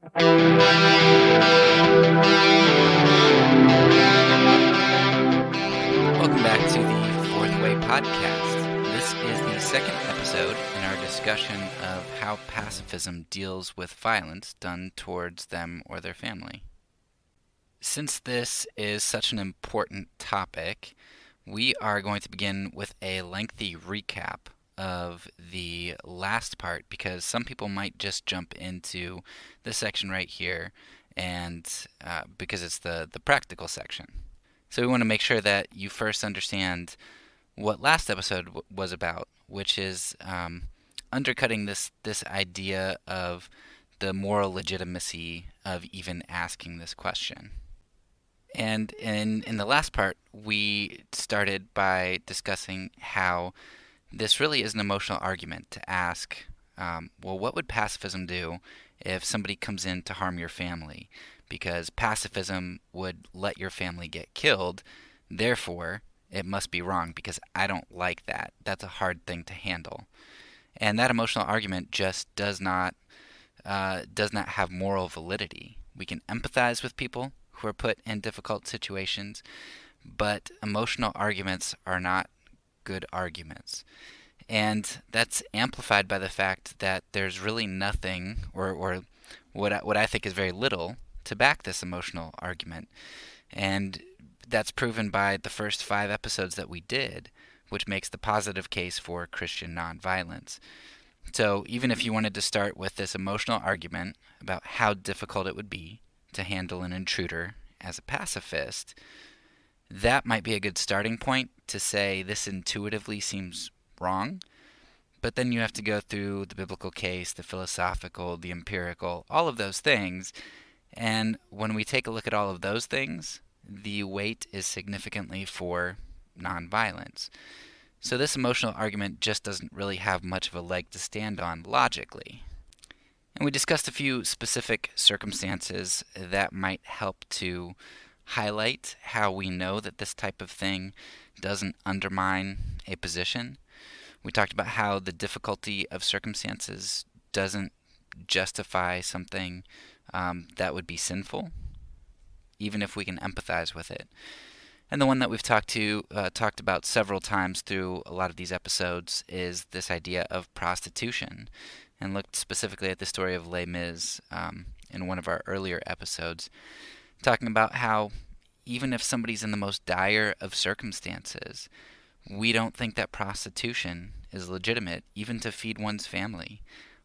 Welcome back to the Fourth Way podcast. This is the second episode in our discussion of how pacifism deals with violence done towards them or their family. Since this is such an important topic, we are going to begin with a lengthy recap of the last part because some people might just jump into this section right here and because it's the practical section. So we want to make sure that you first understand what last episode was about, which is undercutting this idea of the moral legitimacy of even asking this question. And in the last part, we started by discussing how this really is an emotional argument to ask, well, what would pacifism do if somebody comes in to harm your family? Because pacifism would let your family get killed, therefore it must be wrong because I don't like that. That's a hard thing to handle. And that emotional argument just does not have moral validity. We can empathize with people who are put in difficult situations, but emotional arguments are not good arguments. And that's amplified by the fact that there's really nothing, or what I think is very little, to back this emotional argument. And that's proven by the first 5 episodes that we did, which makes the positive case for Christian nonviolence. So even if you wanted to start with this emotional argument about how difficult it would be to handle an intruder as a pacifist, that might be a good starting point to say this intuitively seems wrong. But then you have to go through the biblical case, the philosophical, the empirical, all of those things. And when we take a look at all of those things, the weight is significantly for nonviolence. So this emotional argument just doesn't really have much of a leg to stand on logically. And we discussed a few specific circumstances that might help to highlight how we know that this type of thing doesn't undermine a position. We talked about how the difficulty of circumstances doesn't justify something that would be sinful, even if we can empathize with it. And the one that we've talked about several times through a lot of these episodes is this idea of prostitution, and looked specifically at the story of Les Mis in one of our earlier episodes, talking about how even if somebody's in the most dire of circumstances, we don't think that prostitution is legitimate, even to feed one's family.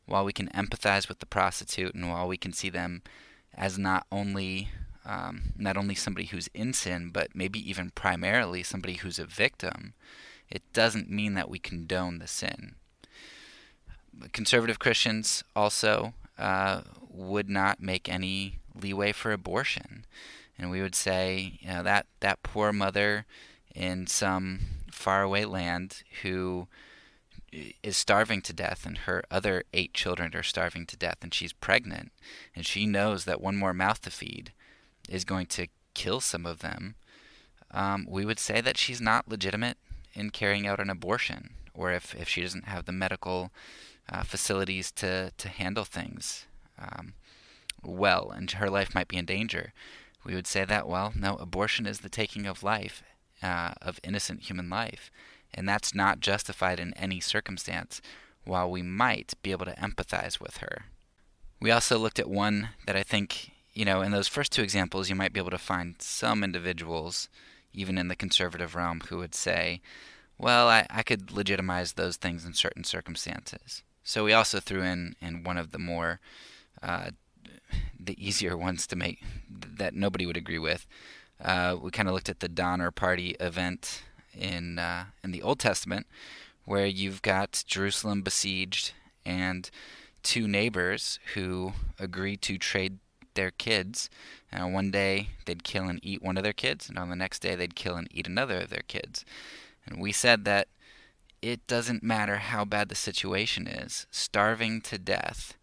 While we can empathize with the prostitute, and while we can see them as not only somebody who's in sin, but maybe even primarily somebody who's a victim, it doesn't mean that we condone the sin. Conservative Christians also would not make any leeway for abortion, and we would say, that poor mother in some faraway land who is starving to death, and her other 8 children are starving to death, and she's pregnant, and she knows that one more mouth to feed is going to kill some of them, we would say that she's not legitimate in carrying out an abortion, or if she doesn't have the medical facilities to handle things well, and her life might be in danger, we would say that, well, no, abortion is the taking of life, of innocent human life. And that's not justified in any circumstance, while we might be able to empathize with her. We also looked at one that I think, in those first 2 examples, you might be able to find some individuals, even in the conservative realm, who would say, well, I could legitimize those things in certain circumstances. So we also threw in one of the more, the easier ones to make, that nobody would agree with. We kind of looked at the Donner Party event in the Old Testament, where you've got Jerusalem besieged and 2 neighbors who agree to trade their kids. One day they'd kill and eat one of their kids, and on the next day they'd kill and eat another of their kids. And we said that it doesn't matter how bad the situation is, starving to death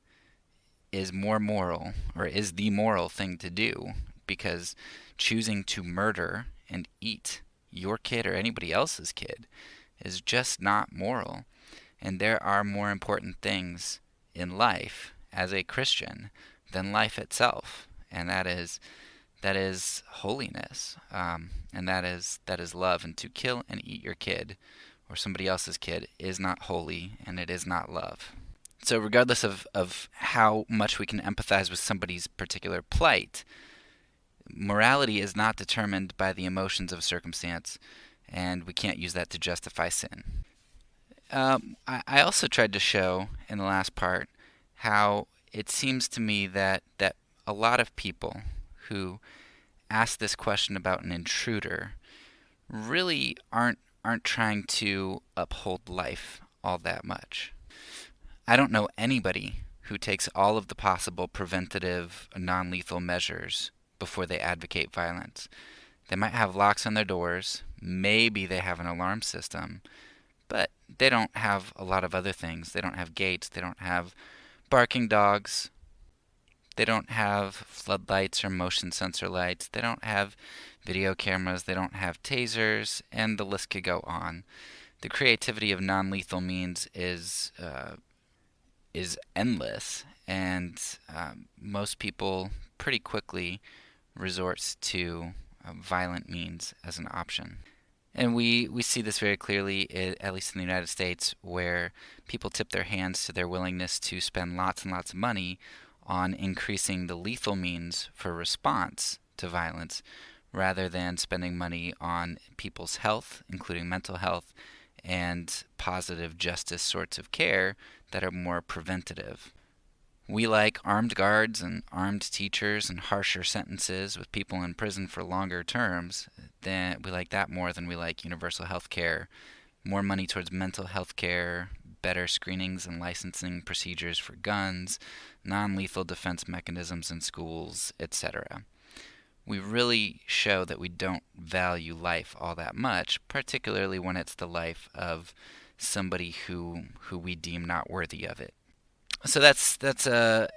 is more moral, or is the moral thing to do, because choosing to murder and eat your kid or anybody else's kid is just not moral. And there are more important things in life as a Christian than life itself, and that is holiness, and that is love. And to kill and eat your kid or somebody else's kid is not holy, and it is not love. So regardless of how much we can empathize with somebody's particular plight, morality is not determined by the emotions of circumstance, and we can't use that to justify sin. I also tried to show in the last part how it seems to me that a lot of people who ask this question about an intruder really aren't trying to uphold life all that much. I don't know anybody who takes all of the possible preventative, non-lethal measures before they advocate violence. They might have locks on their doors, maybe they have an alarm system, but they don't have a lot of other things. They don't have gates, they don't have barking dogs, they don't have floodlights or motion sensor lights, they don't have video cameras, they don't have tasers, and the list could go on. The creativity of non-lethal means is endless, and most people pretty quickly resorts to violent means as an option. And we see this very clearly, at least in the United States, where people tip their hands to their willingness to spend lots and lots of money on increasing the lethal means for response to violence rather than spending money on people's health, including mental health, and positive justice sorts of care that are more preventative. We like armed guards and armed teachers and harsher sentences with people in prison for longer terms. We like that more than we like universal health care, more money towards mental health care, better screenings and licensing procedures for guns, non-lethal defense mechanisms in schools, etc. We really show that we don't value life all that much, particularly when it's the life of somebody who we deem not worthy of it. So that's a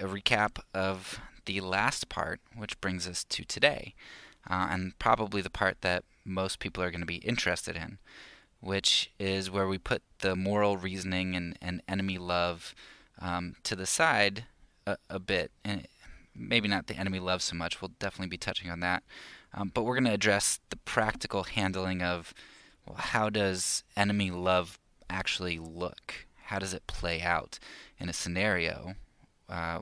recap of the last part, which brings us to today, and probably the part that most people are going to be interested in, which is where we put the moral reasoning and enemy love to the side a bit. And maybe not the enemy love so much. We'll definitely be touching on that. But we're going to address the practical handling of, well, how does enemy love actually look? How does it play out in a scenario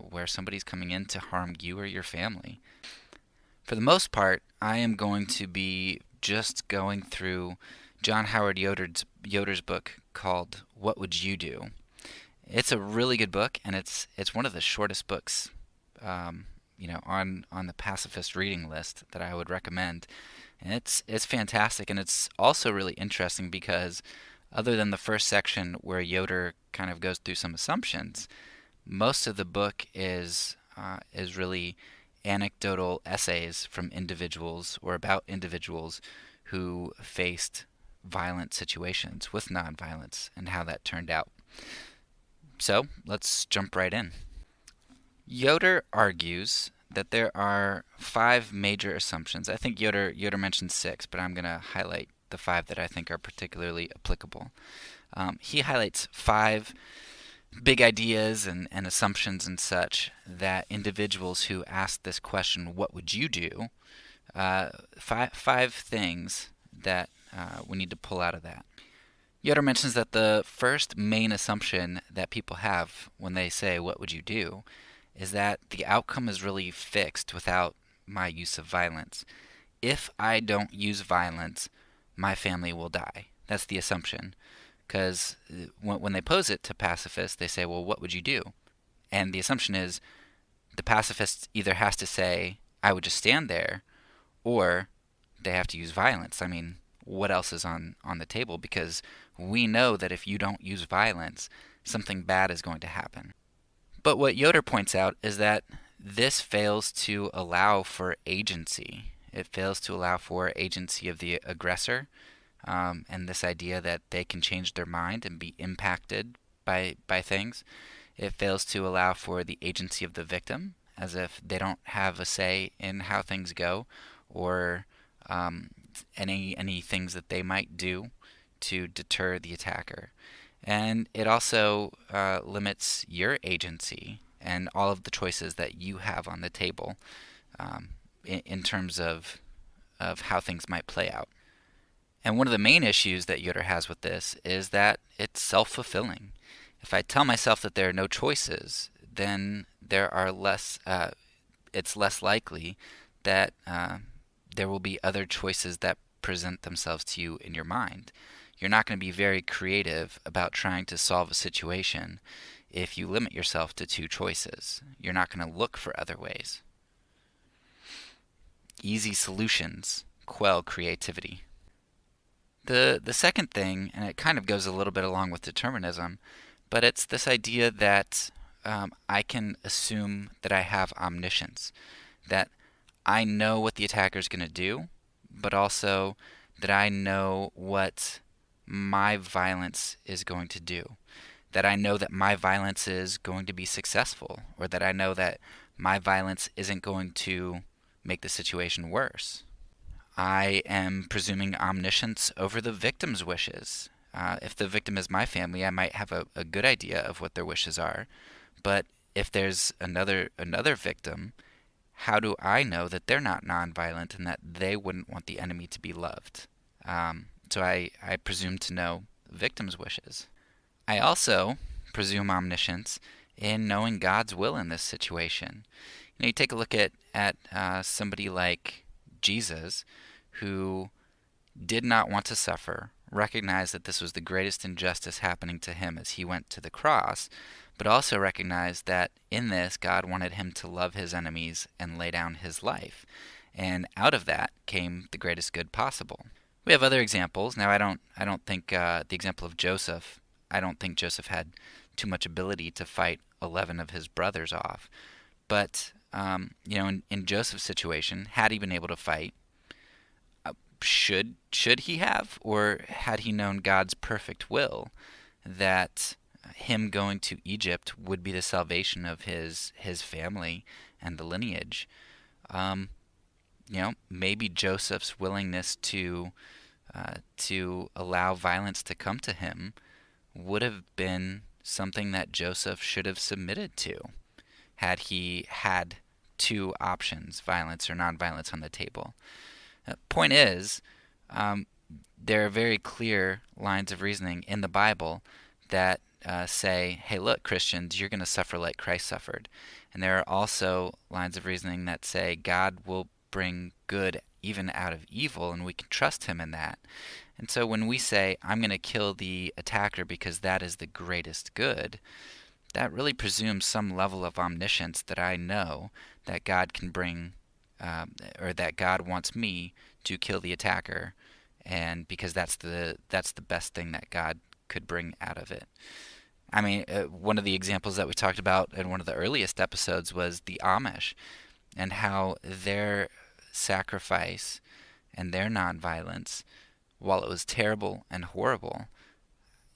where somebody's coming in to harm you or your family? For the most part, I am going to be just going through John Howard Yoder's book called What Would You Do? It's a really good book, and it's one of the shortest books on the pacifist reading list that I would recommend. And it's fantastic, and it's also really interesting because other than the first section where Yoder kind of goes through some assumptions, most of the book is really anecdotal essays from individuals or about individuals who faced violent situations with nonviolence and how that turned out. So let's jump right in. Yoder argues that there are 5 major assumptions. I think Yoder mentioned 6, but I'm going to highlight the 5 that I think are particularly applicable. He highlights 5 big ideas and assumptions and such that individuals who ask this question, what would you do? 5 things that we need to pull out of that. Yoder mentions that the first main assumption that people have when they say, what would you do, is that the outcome is really fixed without my use of violence. If I don't use violence, my family will die. That's the assumption. Because when they pose it to pacifists, they say, well, what would you do? And the assumption is the pacifist either has to say, I would just stand there, or they have to use violence. I mean, what else is on the table? Because we know that if you don't use violence, something bad is going to happen. But what Yoder points out is that this fails to allow for agency. It fails to allow for agency of the aggressor, and this idea that they can change their mind and be impacted by things. It fails to allow for the agency of the victim, as if they don't have a say in how things go, or any things that they might do to deter the attacker. And it also limits your agency and all of the choices that you have on the table in terms of how things might play out. And one of the main issues that Yoder has with this is that it's self-fulfilling. If I tell myself that there are no choices, then it's less likely that there will be other choices that present themselves to you in your mind. You're not going to be very creative about trying to solve a situation if you limit yourself to two choices. You're not going to look for other ways. Easy solutions quell creativity. The second thing, and it kind of goes a little bit along with determinism, but it's this idea that I can assume that I have omniscience, that I know what the attacker is going to do, but also that I know what my violence is going to do, that I know that my violence is going to be successful, or that I know that my violence isn't going to make the situation worse. I am presuming omniscience over the victim's wishes. If the victim is my family, I might have a good idea of what their wishes are. But if there's another victim, how do I know that they're not nonviolent and that they wouldn't want the enemy to be loved? So I presume to know the victim's wishes. I also presume omniscience in knowing God's will in this situation. You take a look at somebody like Jesus, who did not want to suffer, recognized that this was the greatest injustice happening to him as he went to the cross, but also recognized that in this God wanted him to love his enemies and lay down his life. And out of that came the greatest good possible. We have other examples. Now I don't think the example of Joseph, I don't think Joseph had too much ability to fight 11 of his brothers off. But in Joseph's situation, had he been able to fight, should he have, or had he known God's perfect will that him going to Egypt would be the salvation of his family and the lineage? Maybe Joseph's willingness to allow violence to come to him would have been something that Joseph should have submitted to, had he had two options, violence or nonviolence, on the table. Point is, there are very clear lines of reasoning in the Bible that say, hey, look, Christians, you're going to suffer like Christ suffered. And there are also lines of reasoning that say God will bring good even out of evil, and we can trust him in that. And so when we say, I'm going to kill the attacker because that is the greatest good, that really presumes some level of omniscience that I know that God can bring, or that God wants me to kill the attacker, and because that's the best thing that God could bring out of it. I mean, one of the examples that we talked about in one of the earliest episodes was the Amish, and how their sacrifice and their nonviolence, while it was terrible and horrible,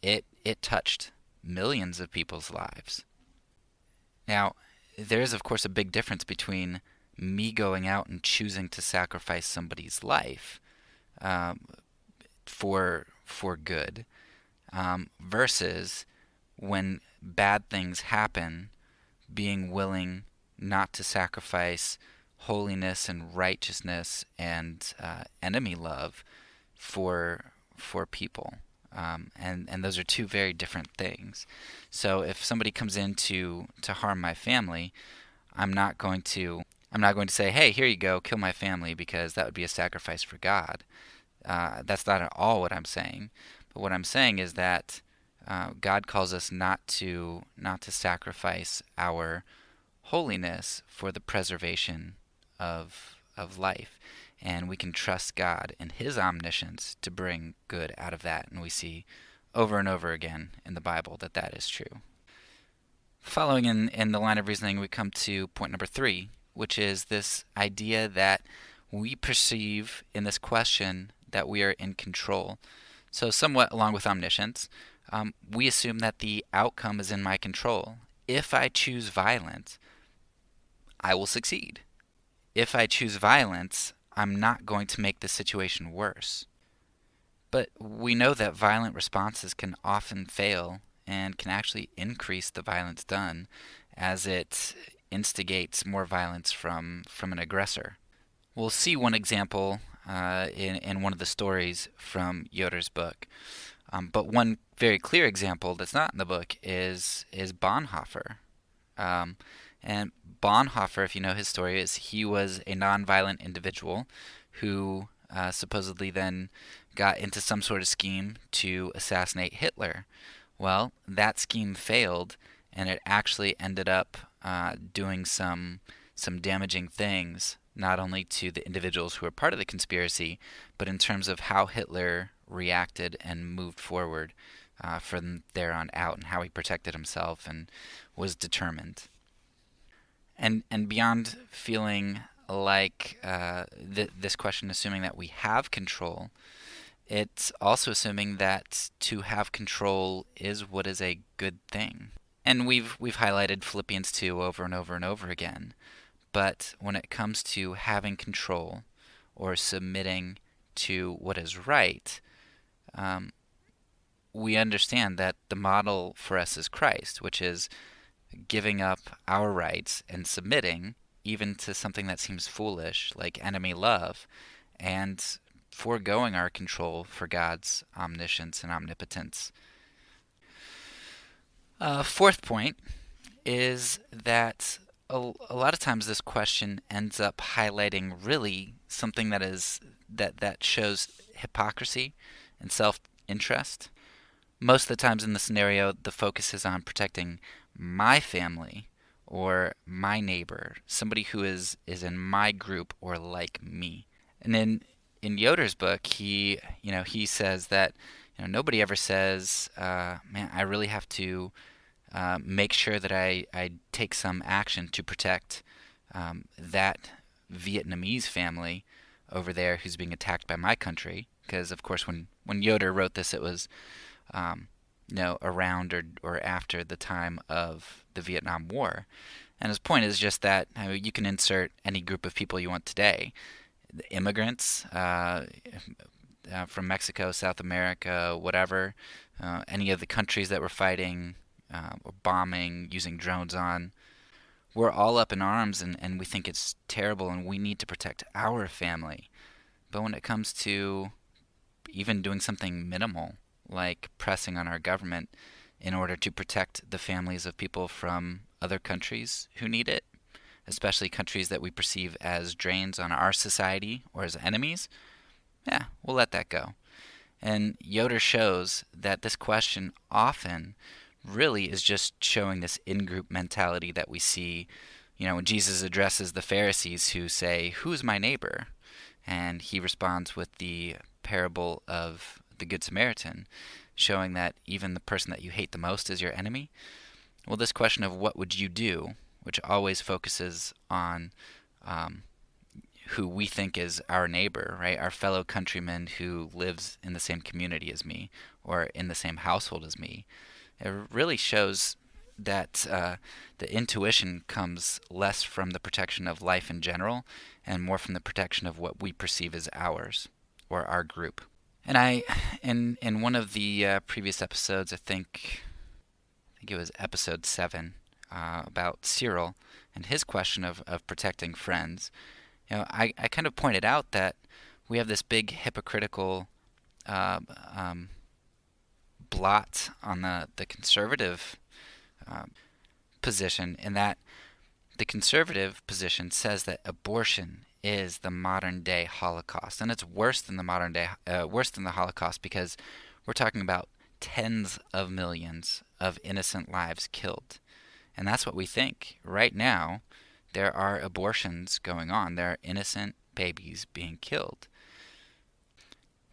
it touched millions of people's lives. Now, there is, of course, a big difference between me going out and choosing to sacrifice somebody's life for good, versus when bad things happen, being willing not to sacrifice holiness and righteousness and enemy love for people. And those are two very different things. So if somebody comes in to harm my family, I'm not going to say, hey, here you go, kill my family, because that would be a sacrifice for God. That's not at all what I'm saying. But what I'm saying is that God calls us not to sacrifice our holiness for the preservation of life. And we can trust God and his omniscience to bring good out of that. And we see over and over again in the Bible that is true. Following in the line of reasoning, we come to point number 3, which is this idea that we perceive in this question that we are in control. So somewhat along with omniscience, we assume that the outcome is in my control. If I choose violence, I will succeed. If I choose violence, I'm not going to make the situation worse. But we know that violent responses can often fail and can actually increase the violence done, as it instigates more violence from an aggressor. We'll see one example in one of the stories from Yoder's book. But one very clear example that's not in the book is Bonhoeffer. Um, and Bonhoeffer, if you know his story, is he was a nonviolent individual who supposedly then got into some sort of scheme to assassinate Hitler. Well, that scheme failed, and it actually ended up doing some damaging things, not only to the individuals who were part of the conspiracy, but in terms of how Hitler reacted and moved forward from there on out, and how he protected himself and was determined. And beyond feeling like this question, assuming that we have control, it's also assuming that to have control is what is a good thing. And we've highlighted Philippians 2 over and over and over again. But when it comes to having control or submitting to what is right, um, we understand that the model for us is Christ, which is giving up our rights and submitting even to something that seems foolish, like enemy love, and foregoing our control for God's omniscience and omnipotence. Fourth point is that a lot of times this question ends up highlighting really something that shows hypocrisy and self-interest. Most of the times in the scenario, the focus is on protecting my family or my neighbor, somebody who is in my group or like me. And in Yoder's book, he says that nobody ever says, man, I really have to make sure that I take some action to protect that Vietnamese family over there who's being attacked by my country. Because of course, when Yoder wrote this, it was around or after the time of the Vietnam War. And his point is just that you can insert any group of people you want today. The immigrants from Mexico, South America, whatever, any of the countries that were fighting or bombing, using drones on. We're all up in arms and we think it's terrible and we need to protect our family. But when it comes to even doing something minimal, like pressing on our government in order to protect the families of people from other countries who need it, especially countries that we perceive as drains on our society or as enemies, yeah, we'll let that go. And Yoder shows that this question often really is just showing this in-group mentality that we see, when Jesus addresses the Pharisees who say, "Who's my neighbor?" And he responds with the parable of the Good Samaritan, showing that even the person that you hate the most is your enemy. Well, this question of what would you do, which always focuses on who we think is our neighbor, right? Our fellow countryman who lives in the same community as me or in the same household as me. It really shows that the intuition comes less from the protection of life in general and more from the protection of what we perceive as ours or our group. And in one of the previous episodes, I think it was episode 7, about Cyril and his question of protecting friends. I kind of pointed out that we have this big hypocritical blot on the conservative position, in that the conservative position says that abortion is the modern day Holocaust, and it's worse than the Holocaust, because we're talking about tens of millions of innocent lives killed. And that's what we think. Right now, there are abortions going on. There are innocent babies being killed.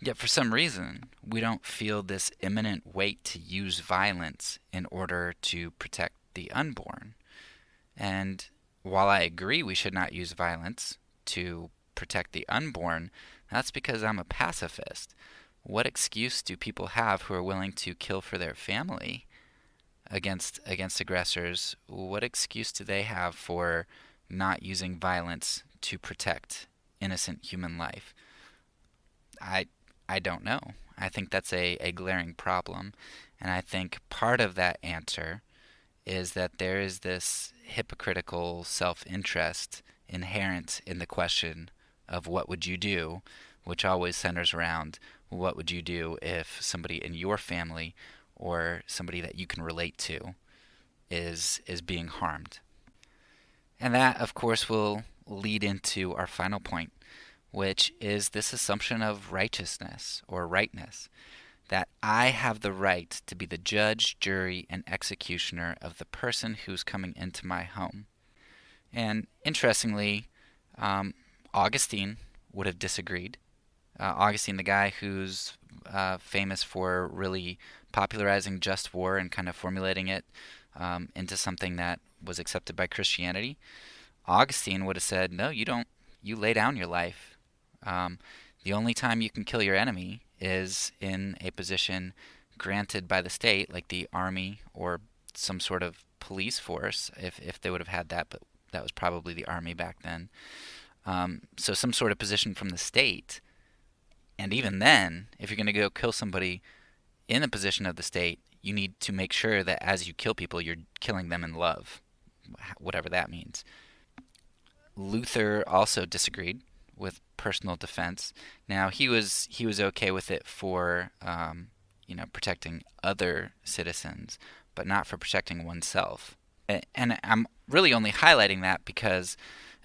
Yet for some reason, we don't feel this imminent weight to use violence in order to protect the unborn. And while I agree we should not use violence to protect the unborn, that's because I'm a pacifist. What excuse do people have who are willing to kill for their family against aggressors? What excuse do they have for not using violence to protect innocent human life? I don't know. I think that's a glaring problem, and I think part of that answer is that there is this hypocritical self-interest inherent in the question of what would you do, which always centers around what would you do if somebody in your family or somebody that you can relate to is being harmed. And that, of course, will lead into our final point, which is this assumption of righteousness or rightness, that I have the right to be the judge, jury, and executioner of the person who's coming into my home. And interestingly, Augustine would have disagreed. Augustine, the guy who's famous for really popularizing just war and kind of formulating it into something that was accepted by Christianity, Augustine would have said, no, you don't. You lay down your life. Um, the only time you can kill your enemy is in a position granted by the state, like the army or some sort of police force, if they would have had that, but that was probably the army back then. So some sort of position from the state. And even then, if you're going to go kill somebody in a position of the state, you need to make sure that as you kill people, you're killing them in love, whatever that means. Luther also disagreed with personal defense. Now he was okay with it for protecting other citizens, but not for protecting oneself. And I'm really only highlighting that because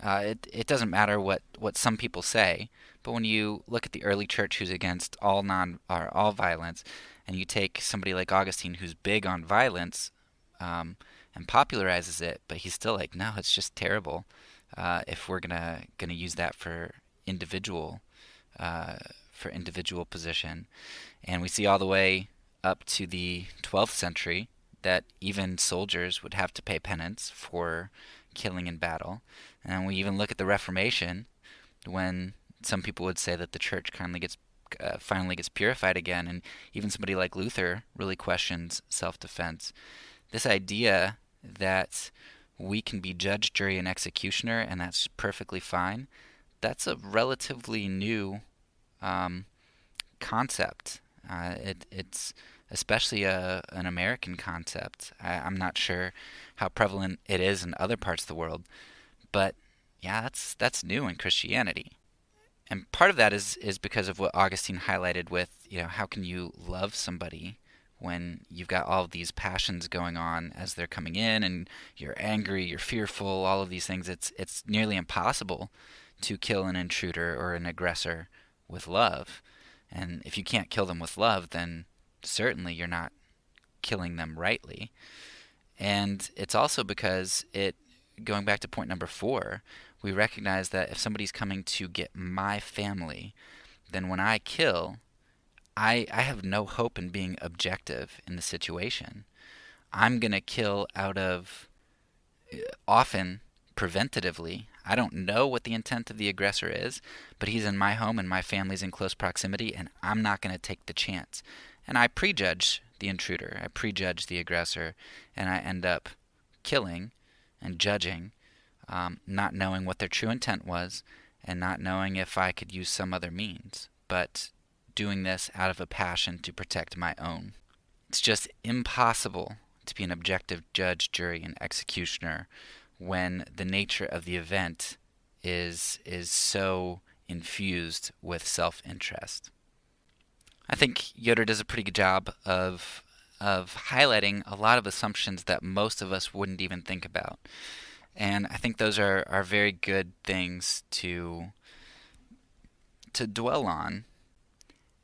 it doesn't matter what some people say, but when you look at the early church who's against all violence, and you take somebody like Augustine who's big on violence and popularizes it, but he's still like, no, it's just terrible. If we're gonna use that for individual position, and we see all the way up to the 12th century that even soldiers would have to pay penance for killing in battle, and we even look at the Reformation when some people would say that the church finally gets purified again, and even somebody like Luther really questions self-defense. This idea that we can be judge, jury, and executioner, and that's perfectly fine. That's a relatively new concept. It's especially an American concept. I'm not sure how prevalent it is in other parts of the world, but yeah, that's new in Christianity. And part of that is because of what Augustine highlighted with, how can you love somebody when you've got all of these passions going on as they're coming in, and you're angry, you're fearful, all of these things. It's nearly impossible to kill an intruder or an aggressor with love. And if you can't kill them with love, then certainly you're not killing them rightly. And it's also because going back to point number 4, we recognize that if somebody's coming to get my family, then when I kill, I have no hope in being objective in the situation. I'm going to kill out of, often preventatively. I don't know what the intent of the aggressor is, but he's in my home and my family's in close proximity, and I'm not going to take the chance. And I prejudge the intruder, I prejudge the aggressor, and I end up killing and judging, not knowing what their true intent was, and not knowing if I could use some other means, but doing this out of a passion to protect my own. It's just impossible to be an objective judge, jury, and executioner when the nature of the event is so infused with self-interest. I think Yoder does a pretty good job of highlighting a lot of assumptions that most of us wouldn't even think about. And I think those are very good things to dwell on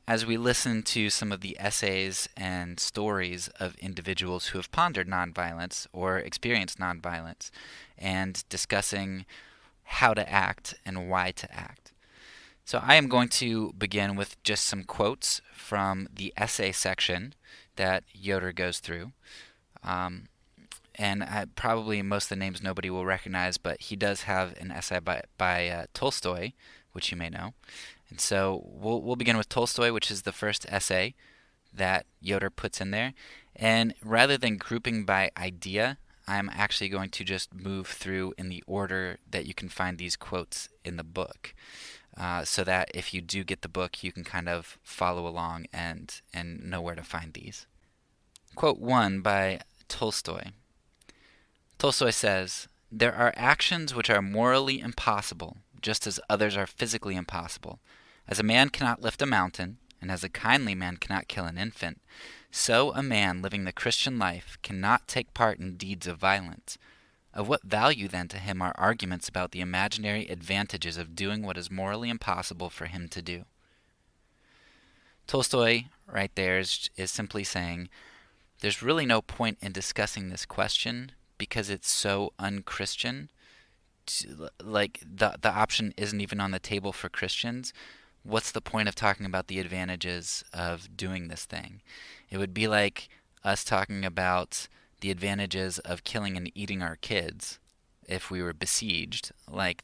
as we listen to some of the essays and stories of individuals who have pondered nonviolence or experienced nonviolence and discussing how to act and why to act. So I am going to begin with just some quotes from the essay section that Yoder goes through. And probably most of the names nobody will recognize, but he does have an essay by Tolstoy, which you may know. And so we'll begin with Tolstoy, which is the first essay that Yoder puts in there. And rather than grouping by idea, I'm actually going to just move through in the order that you can find these quotes in the book, so that if you do get the book, you can kind of follow along and know where to find these. Quote 1 by Tolstoy. Tolstoy says, "There are actions which are morally impossible, just as others are physically impossible. As a man cannot lift a mountain, and as a kindly man cannot kill an infant, so a man living the Christian life cannot take part in deeds of violence. Of what value then to him are arguments about the imaginary advantages of doing what is morally impossible for him to do?" Tolstoy, right there, is simply saying there's really no point in discussing this question because it's so unchristian. Like the option isn't even on the table for Christians. What's the point of talking about the advantages of doing this thing? It would be like us talking about the advantages of killing and eating our kids if we were besieged, like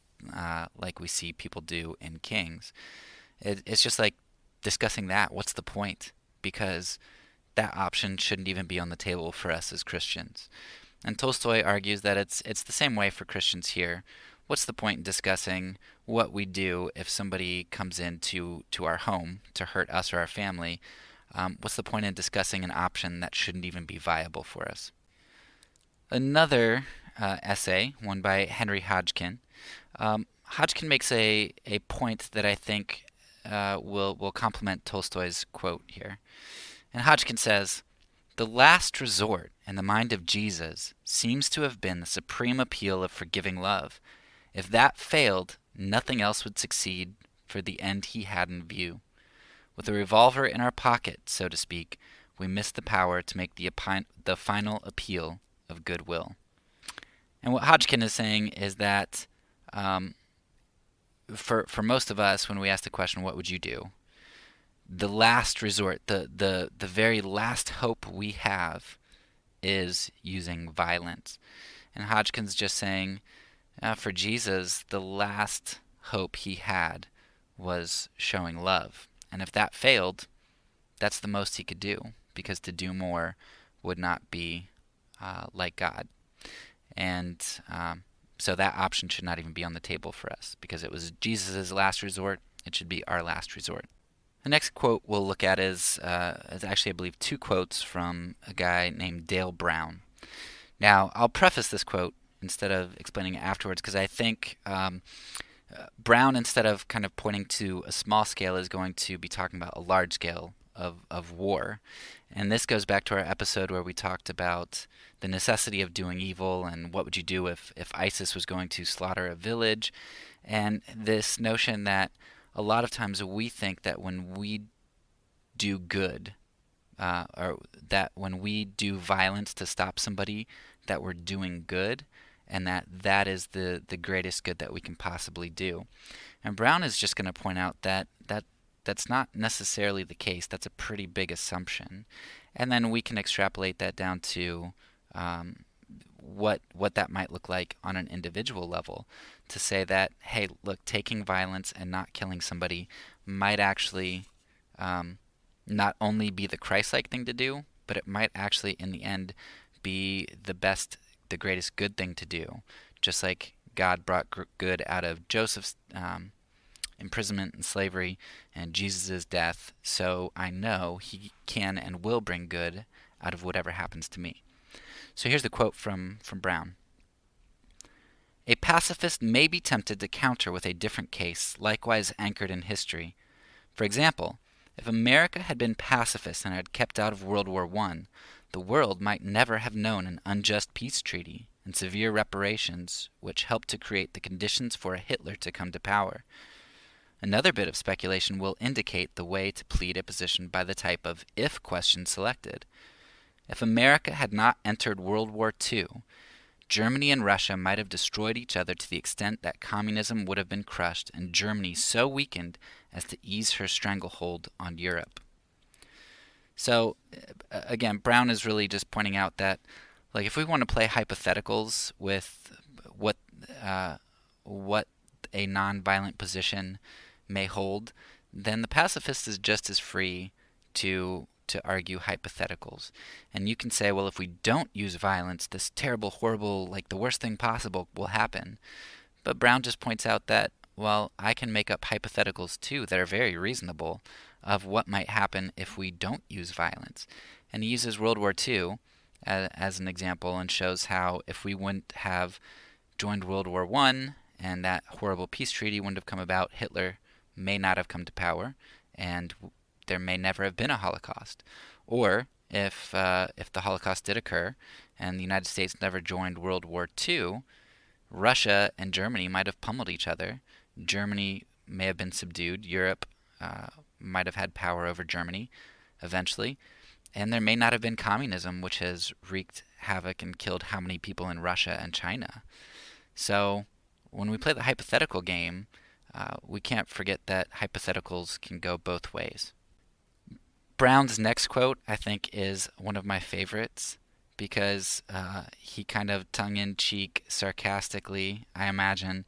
we see people do in Kings. It's just like discussing that. What's the point? Because that option shouldn't even be on the table for us as Christians. And Tolstoy argues that it's the same way for Christians here. What's the point in discussing what we do if somebody comes into our home to hurt us or our family? What's the point in discussing an option that shouldn't even be viable for us? Another essay, one by Henry Hodgkin. Hodgkin makes a point that I think will complement Tolstoy's quote here. And Hodgkin says, "The last resort in the mind of Jesus seems to have been the supreme appeal of forgiving love. If that failed, nothing else would succeed for the end he had in view. With a revolver in our pocket, so to speak, we miss the power to make the final appeal of goodwill." And what Hodgkin is saying is that for most of us, when we ask the question, what would you do? The last resort, the very last hope we have is using violence. And Hodgkin's just saying, for Jesus, the last hope he had was showing love. And if that failed, that's the most he could do, because to do more would not be like God. And so that option should not even be on the table for us, because it was Jesus' last resort. It should be our last resort. The next quote we'll look at is actually, I believe, two quotes from a guy named Dale Brown. Now, I'll preface this quote instead of explaining it afterwards, because I think Brown, instead of kind of pointing to a small scale, is going to be talking about a large scale of war. And this goes back to our episode where we talked about the necessity of doing evil and what would you do if ISIS was going to slaughter a village, and this notion that a lot of times we think that when we do good, or that when we do violence to stop somebody, that we're doing good, and that is the greatest good that we can possibly do. And Brown is just going to point out that that's not necessarily the case. That's a pretty big assumption. And then we can extrapolate that down to what that might look like on an individual level, to say that, hey, look, taking violence and not killing somebody might actually not only be the Christ-like thing to do, but it might actually, in the end, be the greatest good thing to do. Just like God brought good out of Joseph's imprisonment and slavery and Jesus' death, so I know he can and will bring good out of whatever happens to me. So here's the quote from Brown. "A pacifist may be tempted to counter with a different case, likewise anchored in history. For example, if America had been pacifist and had kept out of World War I, the world might never have known an unjust peace treaty and severe reparations which helped to create the conditions for a Hitler to come to power. Another bit of speculation will indicate the way to plead a position by the type of if question selected. If America had not entered World War II, Germany and Russia might have destroyed each other to the extent that communism would have been crushed and Germany so weakened as to ease her stranglehold on Europe." So, again, Brown is really just pointing out that, like, if we want to play hypotheticals with what a nonviolent position may hold, then the pacifist is just as free to argue hypotheticals. And you can say, well, if we don't use violence, this terrible, horrible, like the worst thing possible will happen. But Brown just points out that, well, I can make up hypotheticals too that are very reasonable of what might happen if we don't use violence. And he uses World War II as an example, and shows how if we wouldn't have joined World War I and that horrible peace treaty wouldn't have come about, Hitler may not have come to power, and there may never have been a Holocaust. Or if the Holocaust did occur and the United States never joined World War II, Russia and Germany might have pummeled each other. Germany may have been subdued. Europe might have had power over Germany eventually. And there may not have been communism, which has wreaked havoc and killed how many people in Russia and China. So when we play the hypothetical game, we can't forget that hypotheticals can go both ways. Brown's next quote, I think, is one of my favorites because he kind of tongue-in-cheek, sarcastically, I imagine,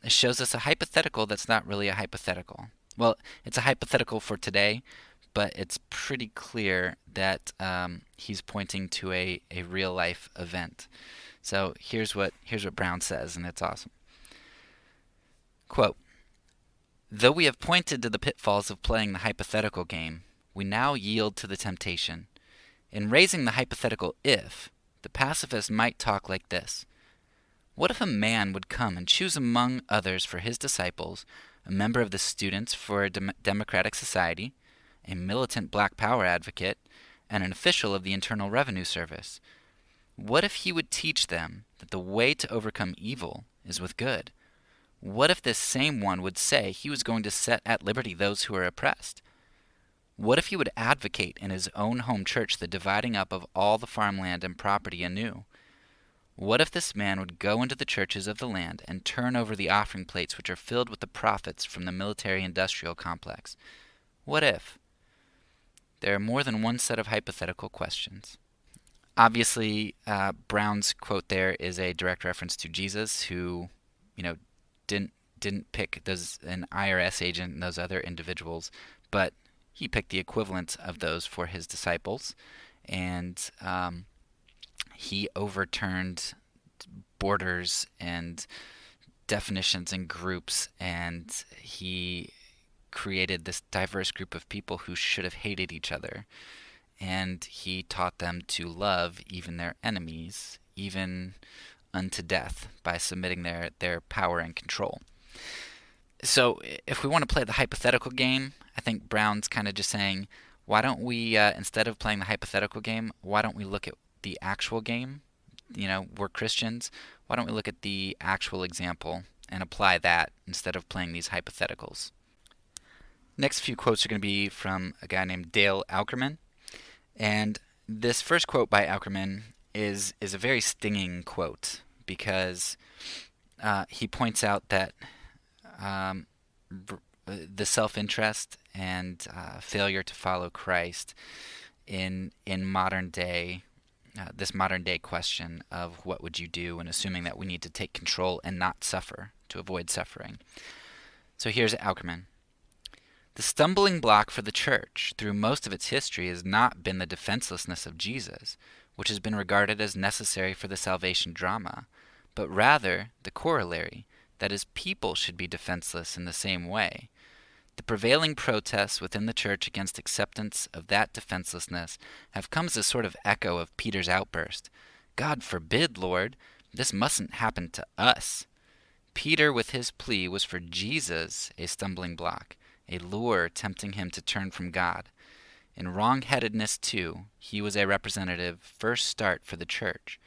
shows us a hypothetical that's not really a hypothetical. Well, it's a hypothetical for today, but it's pretty clear that he's pointing to a real-life event. So here's what Brown says, and it's awesome. Quote, "Though we have pointed to the pitfalls of playing the hypothetical game, we now yield to the temptation. In raising the hypothetical if, the pacifist might talk like this. What if a man would come and choose among others for his disciples a member of the Students for a Democratic Society, a militant Black Power advocate, and an official of the Internal Revenue Service? What if he would teach them that the way to overcome evil is with good? What if this same one would say he was going to set at liberty those who are oppressed? What if he would advocate in his own home church the dividing up of all the farmland and property anew? What if this man would go into the churches of the land and turn over the offering plates which are filled with the profits from the military-industrial complex? What if? There are more than one set of hypothetical questions." Obviously, Brown's quote there is a direct reference to Jesus, who, didn't pick an IRS agent and those other individuals, but he picked the equivalent of those for his disciples, and he overturned borders and definitions and groups, and he created this diverse group of people who should have hated each other. And he taught them to love even their enemies, even unto death, by submitting their power and control. So if we want to play the hypothetical game, I think Brown's kind of just saying, why don't we, instead of playing the hypothetical game, why don't we look at the actual game? We're Christians. Why don't we look at the actual example and apply that instead of playing these hypotheticals? Next few quotes are going to be from a guy named Dale Aukerman. And this first quote by Aukerman is a very stinging quote because he points out that the self-interest and failure to follow Christ in modern day, this modern day question of what would you do, and assuming that we need to take control and not suffer to avoid suffering. So here's Aukerman. "The stumbling block for the church through most of its history has not been the defenselessness of Jesus, which has been regarded as necessary for the salvation drama, but rather the corollary, that his people should be defenseless in the same way. The prevailing protests within the church against acceptance of that defenselessness have come as a sort of echo of Peter's outburst, 'God forbid, Lord, this mustn't happen to us.' Peter, with his plea, was for Jesus a stumbling block, a lure tempting him to turn from God. In wrong-headedness, too, he was a representative first start for the church.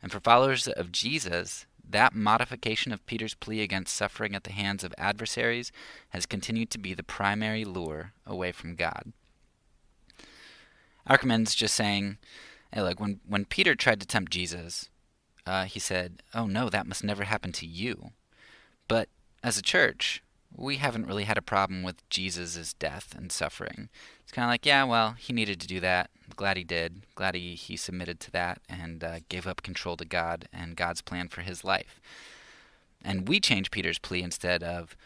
And for followers of Jesus, that modification of Peter's plea against suffering at the hands of adversaries has continued to be the primary lure away from God." Aukerman's just saying, hey, look, when Peter tried to tempt Jesus, he said, "Oh no, that must never happen to you." But as a church, we haven't really had a problem with Jesus' death and suffering. It's kind of like, yeah, well, he needed to do that. Glad he did. Glad he submitted to that and gave up control to God and God's plan for his life. And we change Peter's plea instead of,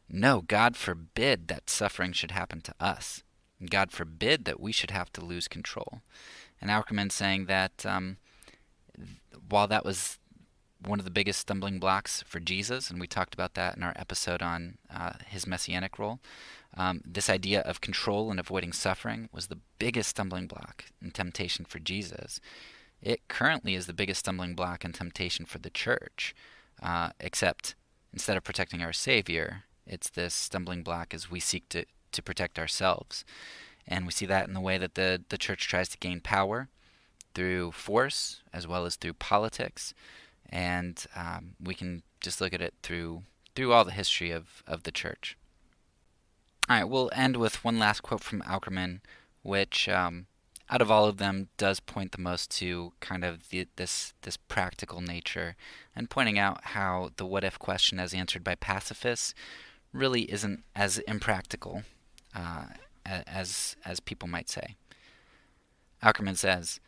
no, God forbid that suffering should happen to us. God forbid that we should have to lose control. And Aukerman's saying that while that was one of the biggest stumbling blocks for Jesus, and we talked about that in our episode on his messianic role. This idea of control and avoiding suffering was the biggest stumbling block in temptation for Jesus. It currently is the biggest stumbling block in temptation for the church, except instead of protecting our Savior, it's this stumbling block as we seek to protect ourselves. And we see that in the way that the church tries to gain power through force as well as through politics. And we can just look at it through all the history of the church. All right, we'll end with one last quote from Aukerman, which, out of all of them, does point the most to kind of this practical nature, and pointing out how the what-if question as answered by pacifists really isn't as impractical as people might say. Aukerman says,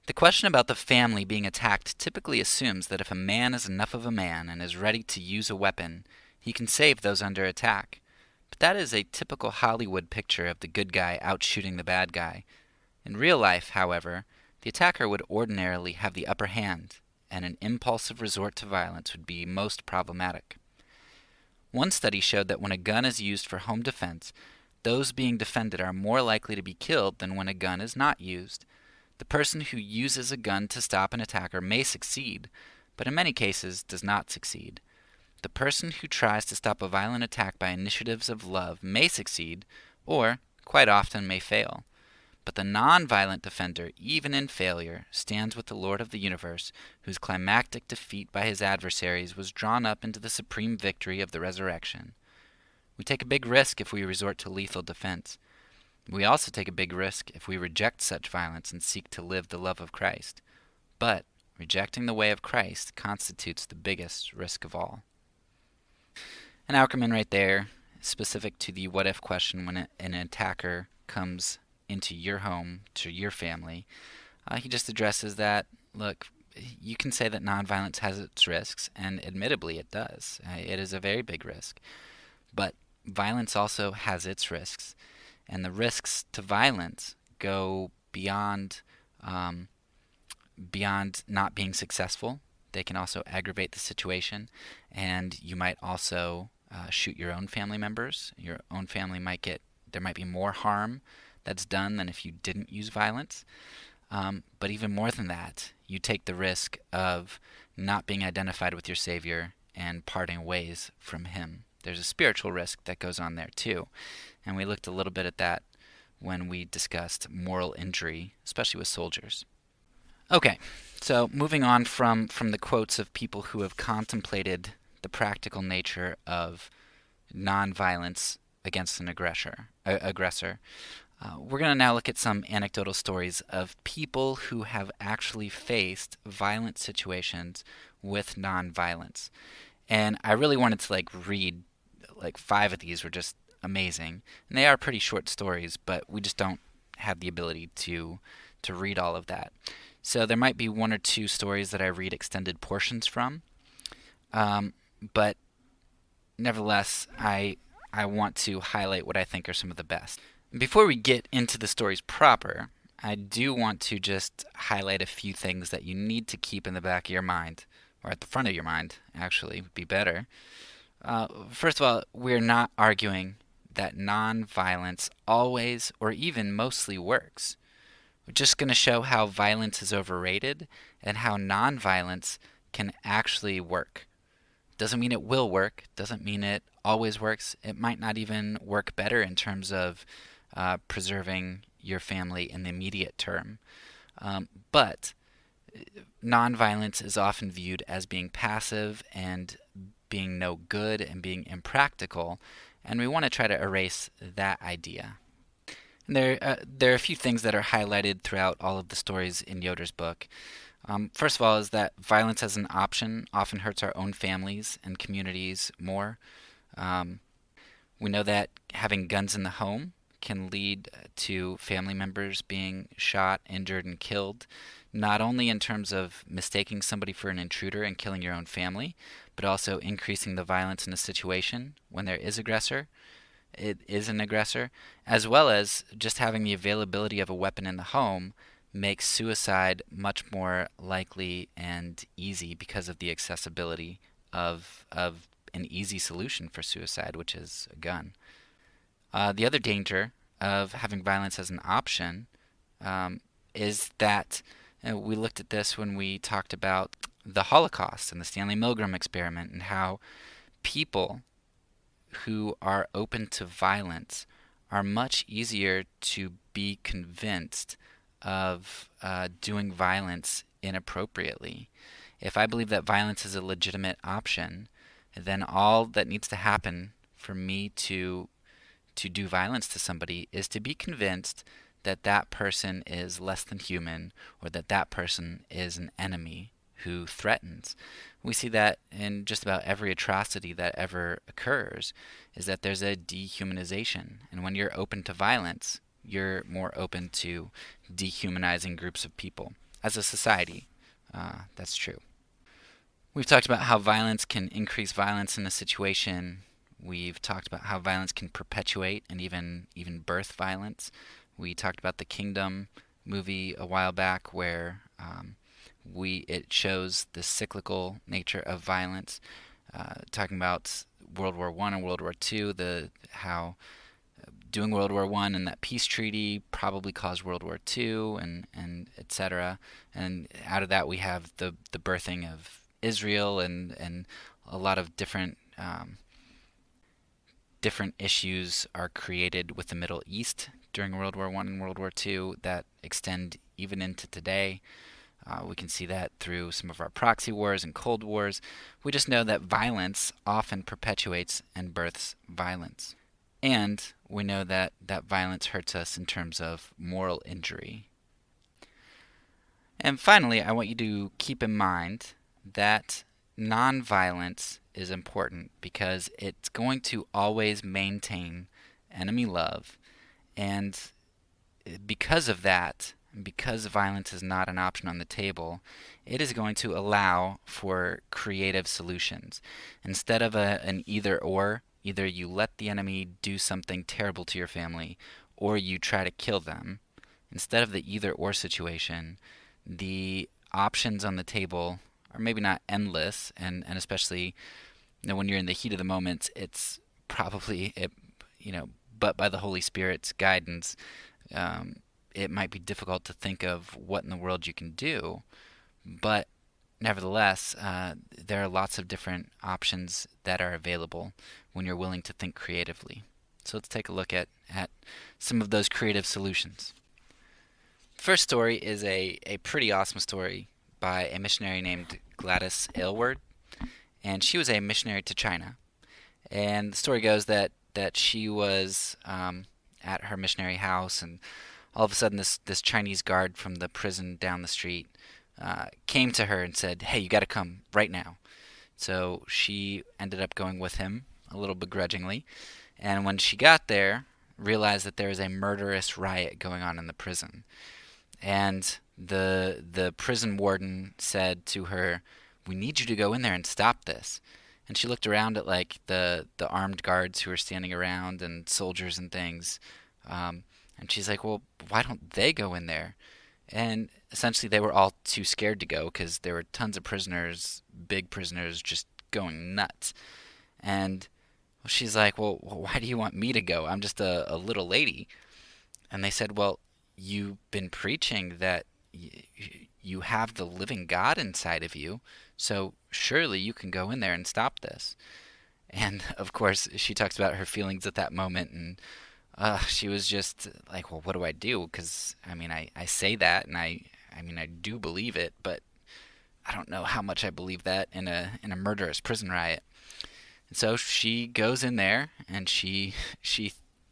"The question about the family being attacked typically assumes that if a man is enough of a man and is ready to use a weapon, he can save those under attack. But that is a typical Hollywood picture of the good guy outshooting the bad guy. In real life, however, the attacker would ordinarily have the upper hand, and an impulsive resort to violence would be most problematic. One study showed that when a gun is used for home defense, those being defended are more likely to be killed than when a gun is not used. The person who uses a gun to stop an attacker may succeed, but in many cases does not succeed. The person who tries to stop a violent attack by initiatives of love may succeed, or, quite often, may fail. But the nonviolent defender, even in failure, stands with the Lord of the universe, whose climactic defeat by his adversaries was drawn up into the supreme victory of the resurrection. We take a big risk if we resort to lethal defense. We also take a big risk if we reject such violence and seek to live the love of Christ. But rejecting the way of Christ constitutes the biggest risk of all." And Aukerman right there, specific to the what-if question when an attacker comes into your home, to your family, he just addresses that, look, you can say that nonviolence has its risks, and admittedly it does. It is a very big risk. But violence also has its risks, and the risks to violence go beyond not being successful. They can also aggravate the situation, and you might also shoot your own family members. Your own family there might be more harm that's done than if you didn't use violence. But even more than that, you take the risk of not being identified with your Savior and parting ways from Him. There's a spiritual risk that goes on there too. And we looked a little bit at that when we discussed moral injury, especially with soldiers. Okay, so moving on from the quotes of people who have contemplated the practical nature of nonviolence against an aggressor. We're going to now look at some anecdotal stories of people who have actually faced violent situations with nonviolence. And I really wanted to read 5 of these were just amazing. And they are pretty short stories, but we just don't have the ability to read all of that. So there might be 1 or 2 stories that I read extended portions from. But nevertheless, I want to highlight what I think are some of the best. Before we get into the stories proper, I do want to just highlight a few things that you need to keep in the back of your mind, or at the front of your mind, actually, would be better. First of all, we're not arguing that nonviolence always or even mostly works. We're just going to show how violence is overrated and how nonviolence can actually work. Doesn't mean it will work, doesn't mean it always works. It might not even work better in terms of preserving your family in the immediate term. But nonviolence is often viewed as being passive and being no good and being impractical, and we want to try to erase that idea. And there are a few things that are highlighted throughout all of the stories in Yoder's book. First of all is that violence as an option often hurts our own families and communities more. We know that having guns in the home can lead to family members being shot, injured, and killed, not only in terms of mistaking somebody for an intruder and killing your own family, but also increasing the violence in a situation when there is an aggressor, as well as just having the availability of a weapon in the home makes suicide much more likely and easy because of the accessibility of an easy solution for suicide, which is a gun. The other danger of having violence as an option um, is that we looked at this when we talked about the Holocaust and the Stanley Milgram experiment, and how people who are open to violence are much easier to be convinced of doing violence inappropriately. If I believe that violence is a legitimate option, then all that needs to happen for me to do violence to somebody is to be convinced that that person is less than human, or that that person is an enemy who threatens. We see that in just about every atrocity that ever occurs, is that there's a dehumanization. And when you're open to violence, you're more open to dehumanizing groups of people. As a society, that's true. We've talked about how violence can increase violence in a situation. We've talked about how violence can perpetuate and even birth violence. We talked about the Kingdom movie a while back, where it shows the cyclical nature of violence, talking about World War I and World War II, how doing World War I and that peace treaty probably caused World War II, and etc. And out of that we have the birthing of Israel, and a lot of different issues are created with the Middle East during World War I and World War II that extend even into today. We can see that through some of our proxy wars and Cold Wars. We just know that violence often perpetuates and births violence. And we know that violence hurts us in terms of moral injury. And finally, I want you to keep in mind that nonviolence is important because it's going to always maintain enemy love. And because of that, because violence is not an option on the table, it is going to allow for creative solutions. Instead of an either or, either you let the enemy do something terrible to your family or you try to kill them. Instead of the either or situation, the options on the table are maybe not endless, and especially when you're in the heat of the moment, it's probably, but by the Holy Spirit's guidance, it might be difficult to think of what in the world you can do. But nevertheless, there are lots of different options that are available when you're willing to think creatively. So let's take a look at some of those creative solutions. The first story is a pretty awesome story by a missionary named Gladys Aylward, and she was a missionary to China. And the story goes that she was at her missionary house, and all of a sudden this Chinese guard from the prison down the street came to her and said, "Hey, you got to come right now." So she ended up going with him, a little begrudgingly, and when she got there, realized that there was a murderous riot going on in the prison. And the prison warden said to her, "We need you to go in there and stop this." And she looked around at like the armed guards who were standing around and soldiers and things, and she's like, "Well, why don't they go in there?" And essentially they were all too scared to go because there were tons of prisoners, big prisoners, just going nuts. And she's like, "Well, why do you want me to go? I'm just a little lady." And they said, "Well, you've been preaching that you have the living God inside of you, so surely you can go in there and stop this." And of course, she talks about her feelings at that moment, and she was just like, "Well, what do I do? Because I mean, I say that, and I mean, I do believe it, but I don't know how much I believe that in a murderous prison riot." And so she goes in there, and she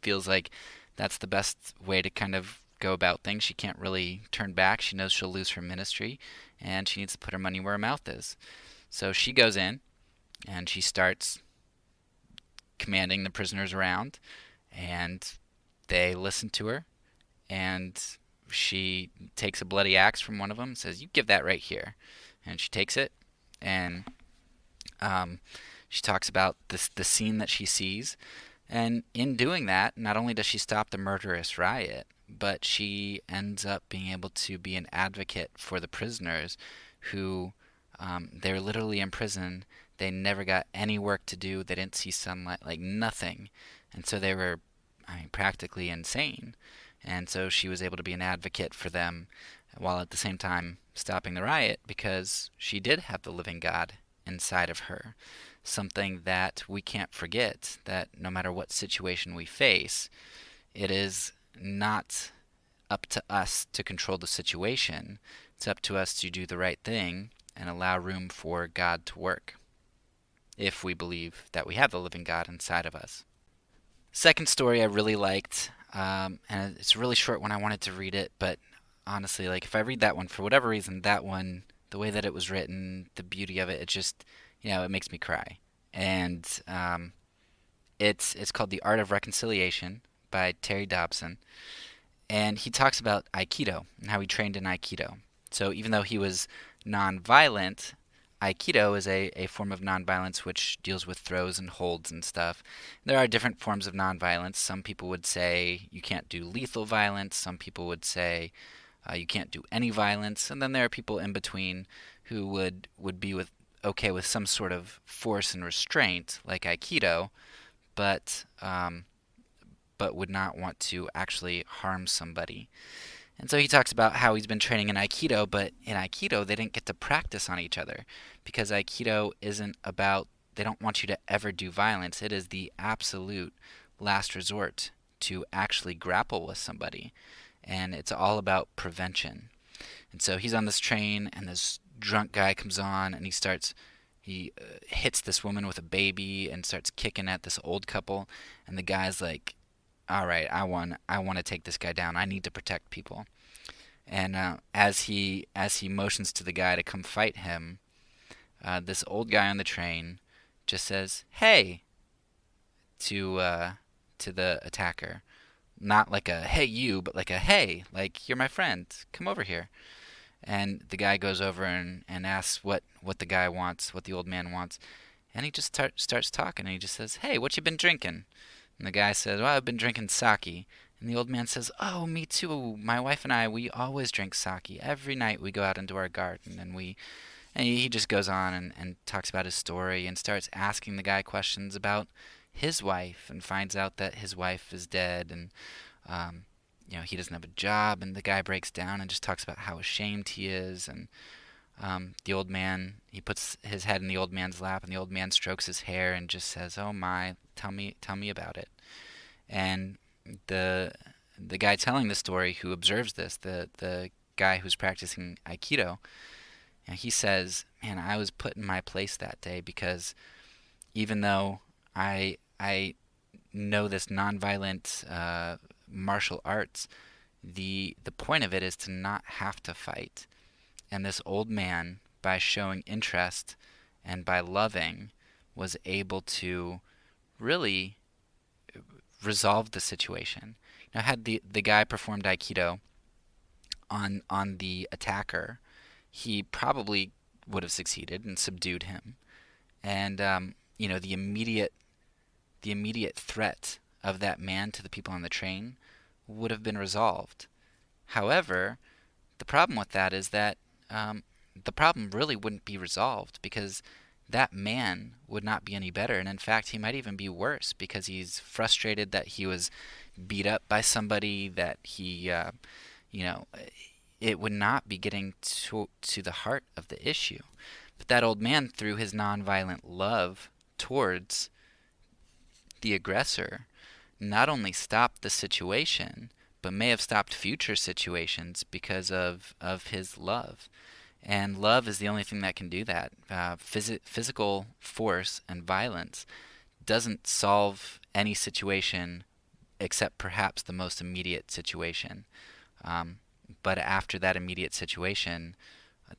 feels like that's the best way to kind of go about things. She can't really turn back. She knows she'll lose her ministry, and she needs to put her money where her mouth is. So she goes in, and she starts commanding the prisoners around, and they listen to her, and she takes a bloody axe from one of them and says, "You give that right here." And she takes it, and she talks about the scene that she sees. And in doing that, not only does she stop the murderous riot, but she ends up being able to be an advocate for the prisoners who they're literally in prison. They never got any work to do. They didn't see sunlight, like nothing. And so they were, I mean, practically insane. And so she was able to be an advocate for them while at the same time stopping the riot because she did have the living God inside of her. Something that we can't forget, that no matter what situation we face, it is not up to us to control the situation. It's up to us to do the right thing and allow room for God to work, if we believe that we have the living God inside of us. Second story I really liked, and it's a really short one. I wanted to read it, but honestly, like if I read that one for whatever reason, that one, the way that it was written, the beauty of it, it just, it makes me cry. And it's called The Art of Reconciliation by Terry Dobson, and he talks about Aikido and how he trained in Aikido. So even though he was nonviolent, Aikido is a form of nonviolence which deals with throws and holds and stuff. There are different forms of nonviolence. Some people would say you can't do lethal violence. Some people would say you can't do any violence. And then there are people in between who would be okay with some sort of force and restraint, like Aikido, but would not want to actually harm somebody. And so he talks about how he's been training in Aikido, but in Aikido they didn't get to practice on each other because Aikido isn't about, they don't want you to ever do violence. It is the absolute last resort to actually grapple with somebody. And it's all about prevention. And so he's on this train, and this drunk guy comes on, and he hits this woman with a baby and starts kicking at this old couple. And the guy's like, all right, I want to take this guy down. I need to protect people. And as he motions to the guy to come fight him, this old guy on the train just says, "Hey," to the attacker, not like a "Hey you," but like a "Hey, like you're my friend. Come over here." And the guy goes over and asks what the guy wants, what the old man wants, and he just starts talking, and he just says, "Hey, what you been drinking?" And the guy says, "Well, I've been drinking sake." And the old man says, "Oh, me too. My wife and I, we always drink sake. Every night we go out into our garden and he just goes on and talks about his story and starts asking the guy questions about his wife and finds out that his wife is dead and he doesn't have a job, and the guy breaks down and just talks about how ashamed he is. And the old man, he puts his head in the old man's lap, and the old man strokes his hair and just says, "Oh my, tell me about it." And the guy telling the story who observes this, the guy who's practicing Aikido, and he says, "Man, I was put in my place that day because even though I know this nonviolent martial arts, the point of it is to not have to fight." And this old man, by showing interest and by loving, was able to really resolve the situation. Now, had the guy performed Aikido on the attacker, he probably would have succeeded and subdued him. And the immediate threat of that man to the people on the train would have been resolved. However, the problem with that is that the problem really wouldn't be resolved because that man would not be any better. And in fact, he might even be worse because he's frustrated that he was beat up by somebody, that it would not be getting to the heart of the issue. But that old man, through his nonviolent love towards the aggressor, not only stopped the situation, but may have stopped future situations because of his love. And love is the only thing that can do that. Physical force and violence doesn't solve any situation except perhaps the most immediate situation. But after that immediate situation,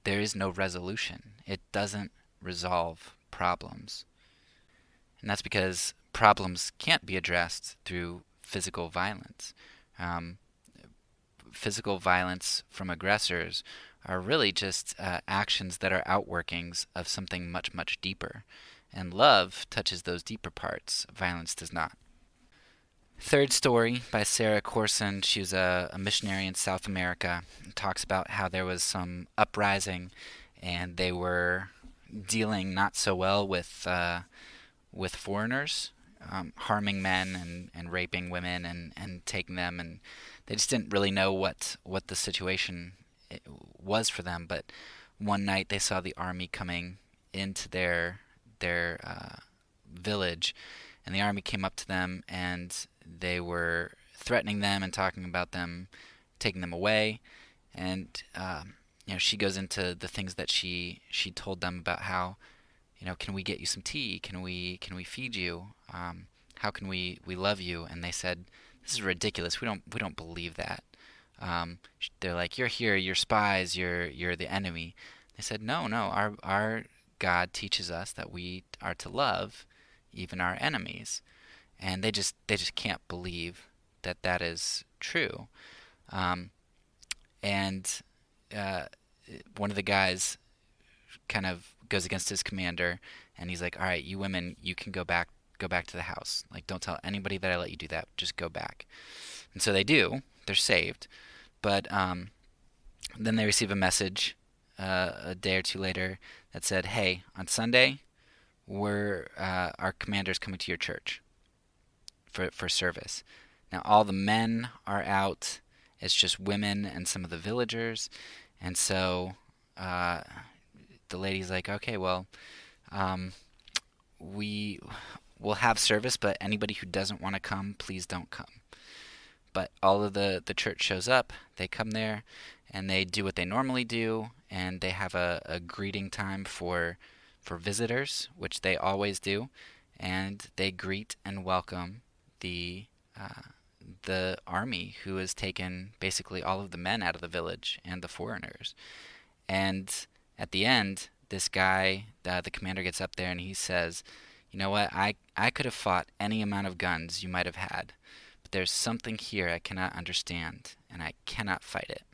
there is no resolution. It doesn't resolve problems. And that's because problems can't be addressed through physical violence. Physical violence from aggressors are really just actions that are outworkings of something much, much deeper. And love touches those deeper parts. Violence does not. Third story by Sarah Corson. She was a missionary in South America. It talks about how there was some uprising, and they were dealing not so well with foreigners, harming men and raping women and taking them, and they just didn't really know what the situation was for them. But one night they saw the army coming into their village, and the army came up to them, and they were threatening them and talking about them taking them away. And she goes into the things that she told them about how, can we get you some tea? Can we feed you? How can we love you? And they said, this is ridiculous. We don't believe that. They're like, you're here, you're spies, you're the enemy. They said, no, our God teaches us that we are to love even our enemies, and they just can't believe that that is true. Um, and uh, One of the guys kind of goes against his commander, and he's like, "All right, you women, you can go back to the house. Like, don't tell anybody that I let you do that. Just go back." And so they do. They're saved, but then they receive a message a day or two later that said, "Hey, on Sunday, our commander's coming to your church for service." Now all the men are out. It's just women and some of the villagers, and so uh, the lady's like, "Okay, well, um, we will have service, but anybody who doesn't want to come, please don't come." But all of the church shows up. They come there, and they do what they normally do, and they have a greeting time for visitors, which they always do, and they greet and welcome the uh, the army who has taken basically all of the men out of the village and the foreigners. And at the end, this guy, the commander, gets up there and he says, "You know what? I could have fought any amount of guns you might have had, but there's something here I cannot understand, and I cannot fight it."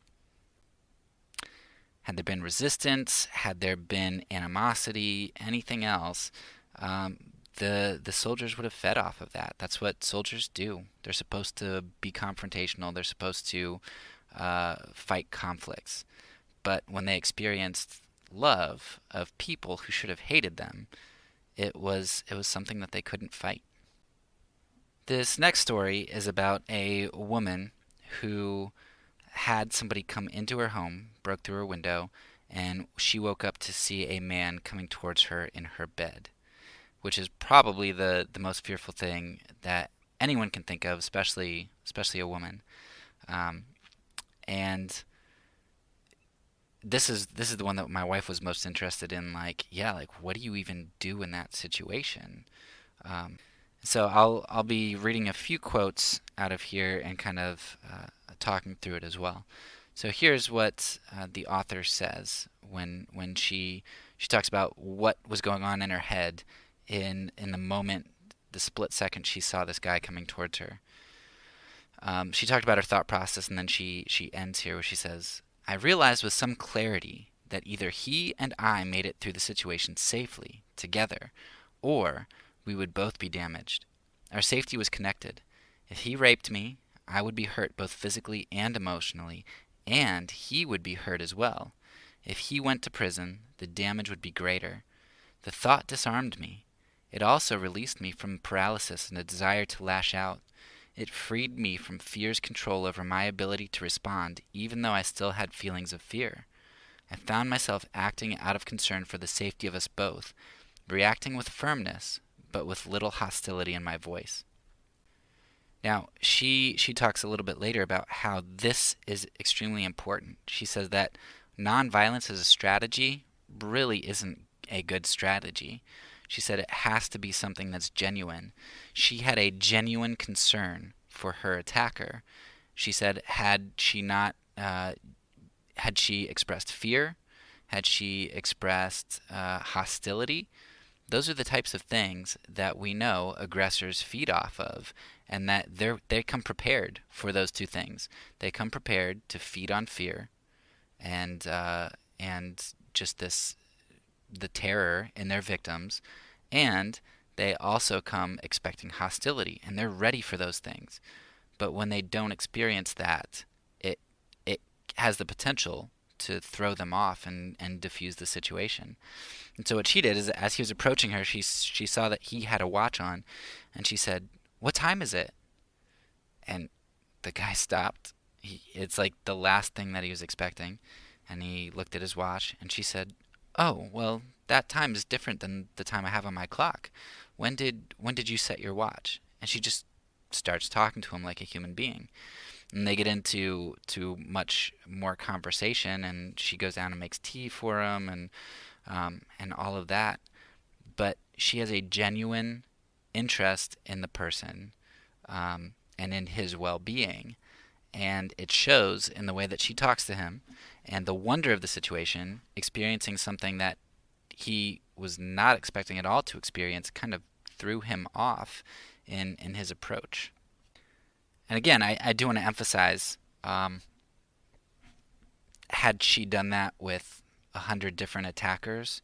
Had there been resistance, had there been animosity, anything else, um, the soldiers would have fed off of that. That's what soldiers do. They're supposed to be confrontational. They're supposed to fight conflicts. But when they experienced love of people who should have hated them, it was something that they couldn't fight. This next story is about a woman who had somebody come into her home, broke through her window, and she woke up to see a man coming towards her in her bed, which is probably the most fearful thing that anyone can think of, especially a woman. Um, and this is the one that my wife was most interested in. Like, yeah, like what do you even do in that situation? Um, so I'll be reading a few quotes out of here and kind of talking through it as well. So here's what the author says when she talks about what was going on in her head in the moment, the split second she saw this guy coming towards her. She talked about her thought process, and then she ends here where she says, "I realized with some clarity that either he and I made it through the situation safely together, or we would both be damaged. Our safety was connected. If he raped me, I would be hurt both physically and emotionally, and he would be hurt as well. If he went to prison, the damage would be greater. The thought disarmed me. It also released me from paralysis and a desire to lash out. It freed me from fear's control over my ability to respond, even though I still had feelings of fear. I found myself acting out of concern for the safety of us both, reacting with firmness, but with little hostility in my voice." Now, she talks a little bit later about how this is extremely important. She says that nonviolence as a strategy really isn't a good strategy. She said it has to be something that's genuine. She had a genuine concern for her attacker. She said, had she expressed fear, had she expressed hostility, those are the types of things that we know aggressors feed off of, and that they come prepared for those two things. They come prepared to feed on fear, and just the terror in their victims, and they also come expecting hostility, and they're ready for those things. But when they don't experience that, it has the potential to throw them off and diffuse the situation. And so what she did is, as he was approaching her, she saw that he had a watch on, and she said, "What time is it?" And the guy stopped. It's like the last thing that he was expecting, and he looked at his watch, and she said, "Oh, well, that time is different than the time I have on my clock. When did you set your watch?" And she just starts talking to him like a human being. And they get into much more conversation, and she goes down and makes tea for him, and all of that. But she has a genuine interest in the person, and in his well-being, and it shows in the way that she talks to him and the wonder of the situation, experiencing something that he was not expecting at all to experience, kind of threw him off in his approach. And again, I do want to emphasize, had she done that with 100 different attackers,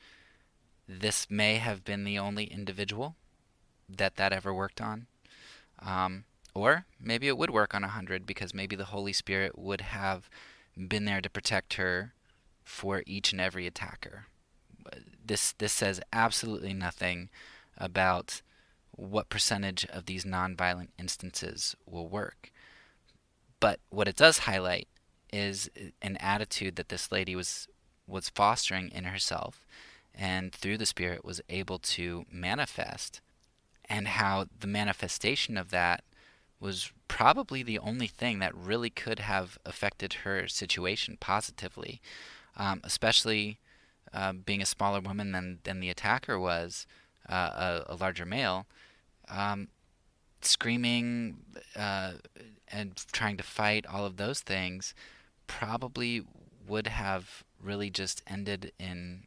this may have been the only individual that ever worked on. Or maybe it would work on 100, because maybe the Holy Spirit would have been there to protect her for each and every attacker. This says absolutely nothing about what percentage of these nonviolent instances will work. But what it does highlight is an attitude that this lady was fostering in herself, and through the Spirit was able to manifest, and how the manifestation of that was probably the only thing that really could have affected her situation positively, especially being a smaller woman than the attacker was, a larger male, screaming and trying to fight, all of those things probably would have really just ended in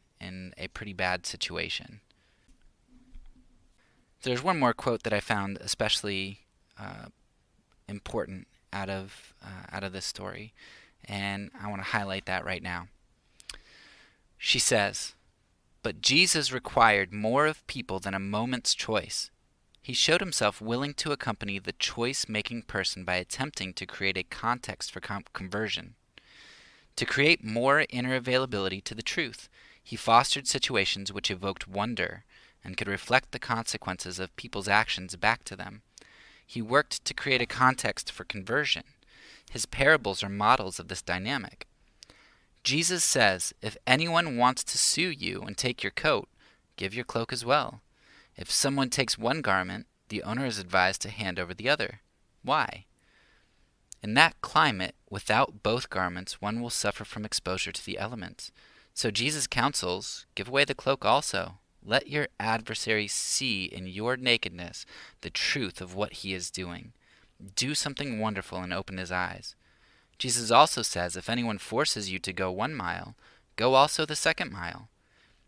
a pretty bad situation. There's one more quote that I found especially important out of this story, and I want to highlight that right now. She says, "But Jesus required more of people than a moment's choice. He showed himself willing to accompany the choice-making person by attempting to create a context for conversion. To create more inner availability to the truth, he fostered situations which evoked wonder and could reflect the consequences of people's actions back to them. He worked to create a context for conversion. His parables are models of this dynamic. Jesus says, if anyone wants to sue you and take your coat, give your cloak as well. If someone takes one garment, the owner is advised to hand over the other. Why? In that climate, without both garments, one will suffer from exposure to the elements. So Jesus counsels, give away the cloak also. Let your adversary see in your nakedness the truth of what he is doing. Do something wonderful and open his eyes. Jesus also says, if anyone forces you to go 1 mile, go also the 2nd mile.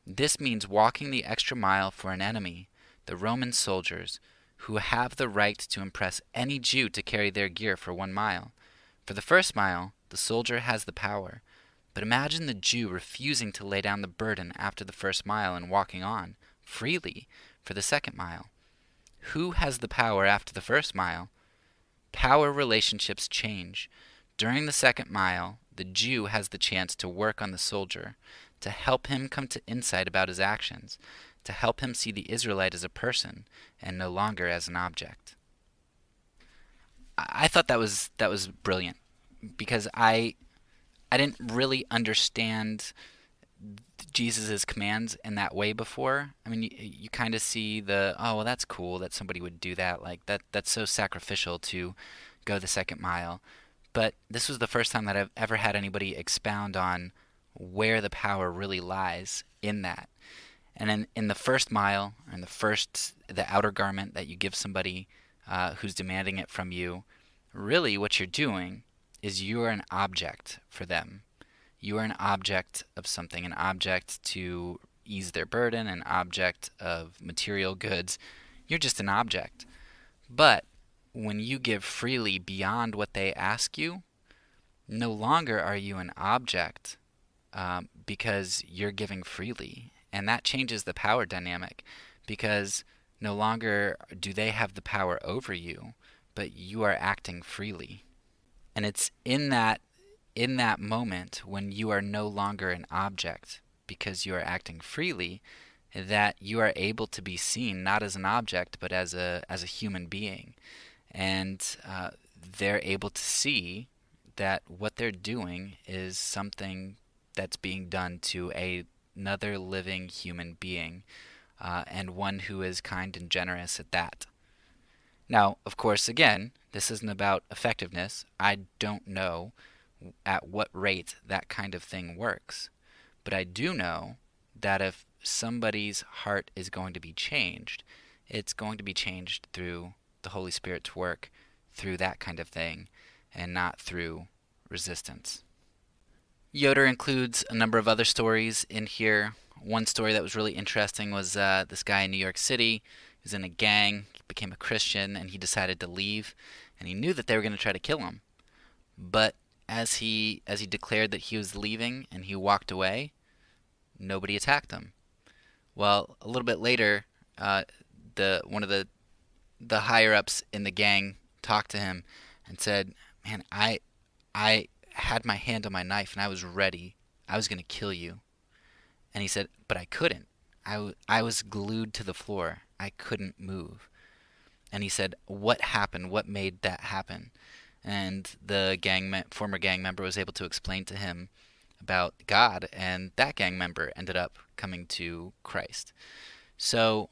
This means walking the extra mile for an enemy, the Roman soldiers, who have the right to impress any Jew to carry their gear for 1 mile. For the 1st mile, the soldier has the power. But imagine the Jew refusing to lay down the burden after the 1st mile and walking on, freely, for the 2nd mile. Who has the power after the 1st mile? Power relationships change. During the 2nd mile, the Jew has the chance to work on the soldier, to help him come to insight about his actions, to help him see the Israelite as a person and no longer as an object. I thought that was brilliant, because I didn't really understand Jesus' commands in that way before. I mean, you kind of see oh, well, that's cool that somebody would do that. Like, that's so sacrificial to go the 2nd mile. But this was the first time that I've ever had anybody expound on where the power really lies in that. And in the 1st mile, in the outer garment that you give somebody who's demanding it from you, really what you're doing is you are an object for them. You are an object of something, an object to ease their burden, an object of material goods. You're just an object. But when you give freely beyond what they ask you, no longer are you an object because you're giving freely. And that changes the power dynamic, because No longer do they have the power over you, but you are acting freely. And it's in that moment when you are no longer an object because you are acting freely that you are able to be seen not as an object but as a human being. And they're able to see that what they're doing is something that's being done to another living human being, and one who is kind and generous at that. Now, of course, again, this isn't about effectiveness. I don't know at what rate that kind of thing works. But I do know that if somebody's heart is going to be changed, it's going to be changed through the Holy Spirit's work, through that kind of thing, and not through resistance. Yoder includes a number of other stories in here. One story that was really interesting was this guy in New York City. He was in a gang, he became a Christian, and he decided to leave. And he knew that they were going to try to kill him. But as he declared that he was leaving and he walked away, nobody attacked him. Well, a little bit later, the one of the higher ups in the gang talked to him and said, "Man, I had my hand on my knife and I was ready. I was going to kill you." And he said, "But I couldn't. I was glued to the floor. I couldn't move." And he said, "What happened? What made that happen?" And the former gang member was able to explain to him about God, and that gang member ended up coming to Christ. So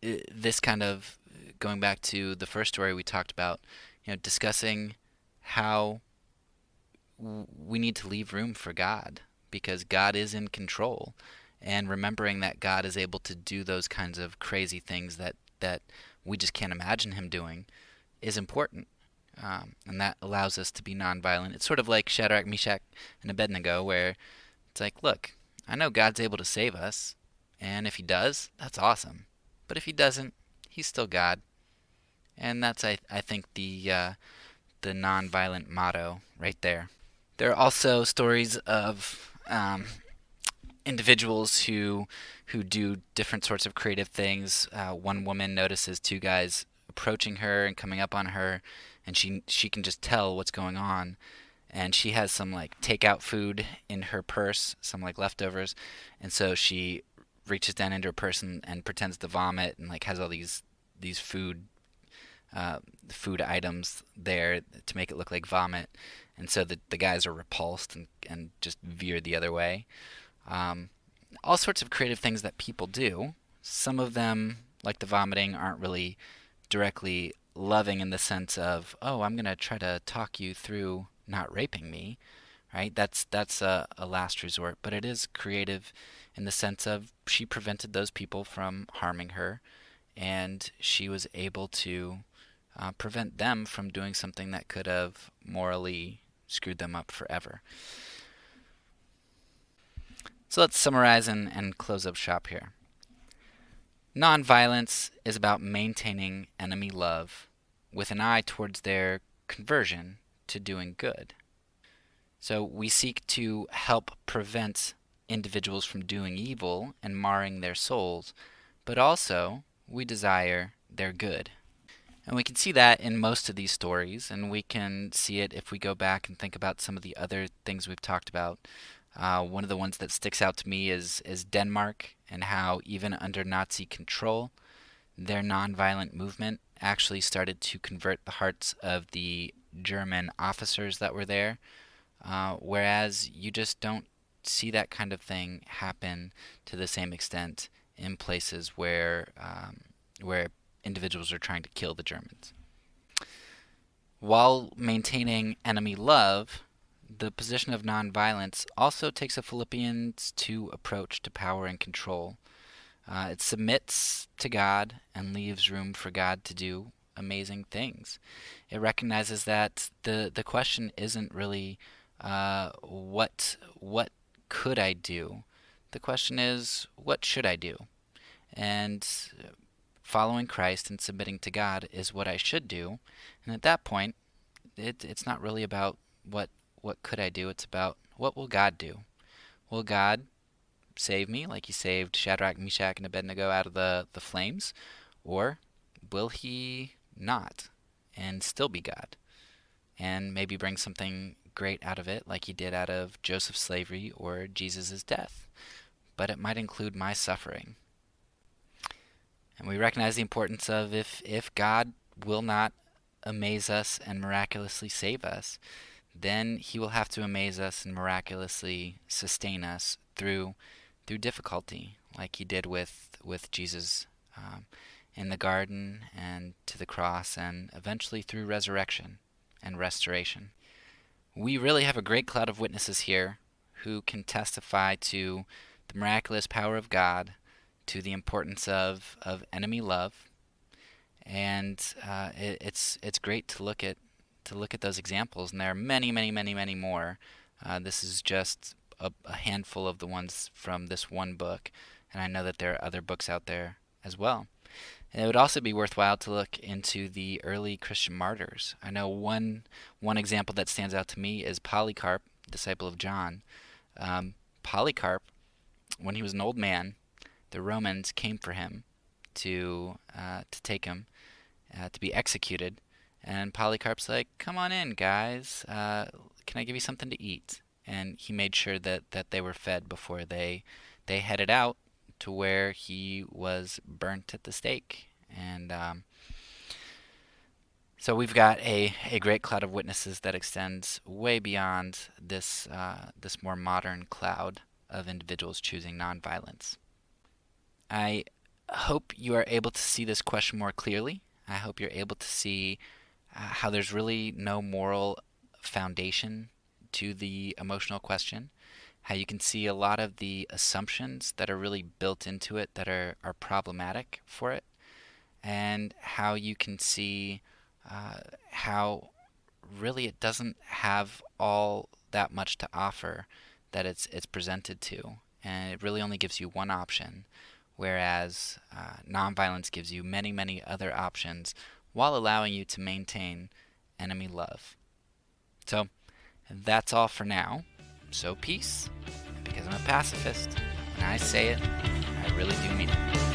this kind of going back to the first story we talked about, discussing how we need to leave room for God because God is in control, and remembering that God is able to do those kinds of crazy things that we just can't imagine him doing is important. And that allows us to be nonviolent. It's sort of like Shadrach, Meshach, and Abednego, where it's like, look, I know God's able to save us, and if he does, that's awesome. But if he doesn't, he's still God. And that's, I think, the nonviolent motto right there. There are also stories of individuals who do different sorts of creative things. One woman notices two guys approaching her and coming up on her, and she can just tell what's going on. And she has some like takeout food in her purse, some like leftovers, and so she reaches down into her purse and pretends to vomit and like has all these food items there to make it look like vomit. And so the guys are repulsed and just veer the other way. All sorts of creative things that people do. Some of them, like the vomiting, aren't really directly loving in the sense of, oh, I'm going to try to talk you through not raping me, right? That's a last resort, but it is creative in the sense of she prevented those people from harming her, and she was able to prevent them from doing something that could have morally screwed them up forever. So let's summarize and close up shop here. Nonviolence is about maintaining enemy love with an eye towards their conversion to doing good. So we seek to help prevent individuals from doing evil and marring their souls, but also we desire their good. And we can see that in most of these stories, and we can see it if we go back and think about some of the other things we've talked about. One of the ones that sticks out to me is Denmark, and how even under Nazi control, their nonviolent movement actually started to convert the hearts of the German officers that were there, whereas you just don't see that kind of thing happen to the same extent in places where individuals are trying to kill the Germans. While maintaining enemy love, the position of nonviolence also takes a Philippians 2 approach to power and control. It submits to God and leaves room for God to do amazing things. It recognizes that the question isn't really what could I do? The question is, what should I do? And following Christ and submitting to God is what I should do. And at that point, it's not really about what could I do. It's about what will God do? Will God save me like he saved Shadrach, Meshach, and Abednego out of the flames? Or will he not and still be God and maybe bring something great out of it like he did out of Joseph's slavery or Jesus' death? But it might include my suffering. And we recognize the importance of if God will not amaze us and miraculously save us, then he will have to amaze us and miraculously sustain us through difficulty, like he did with Jesus in the garden and to the cross, and eventually through resurrection and restoration. We really have a great cloud of witnesses here who can testify to the miraculous power of God, to the importance of enemy love, and it's great to look at those examples, and there are many, many, many, many more. This is just a handful of the ones from this one book, and I know that there are other books out there as well. And it would also be worthwhile to look into the early Christian martyrs. I know one example that stands out to me is Polycarp, disciple of John. Polycarp, when he was an old man, the Romans came for him to take him to be executed. And Polycarp's like, "Come on in, guys. Can I give you something to eat?" And he made sure that they were fed before they headed out to where he was burnt at the stake. And so we've got a great cloud of witnesses that extends way beyond this more modern cloud of individuals choosing nonviolence. I hope you are able to see this question more clearly. I hope you're able to see how there's really no moral foundation to the emotional question, how you can see a lot of the assumptions that are really built into it that are problematic for it, and how you can see how really it doesn't have all that much to offer that it's presented to, and it really only gives you one option, whereas nonviolence gives you many, many other options while allowing you to maintain enemy love. So that's all for now. So peace, because I'm a pacifist, and I say it, I really do mean it.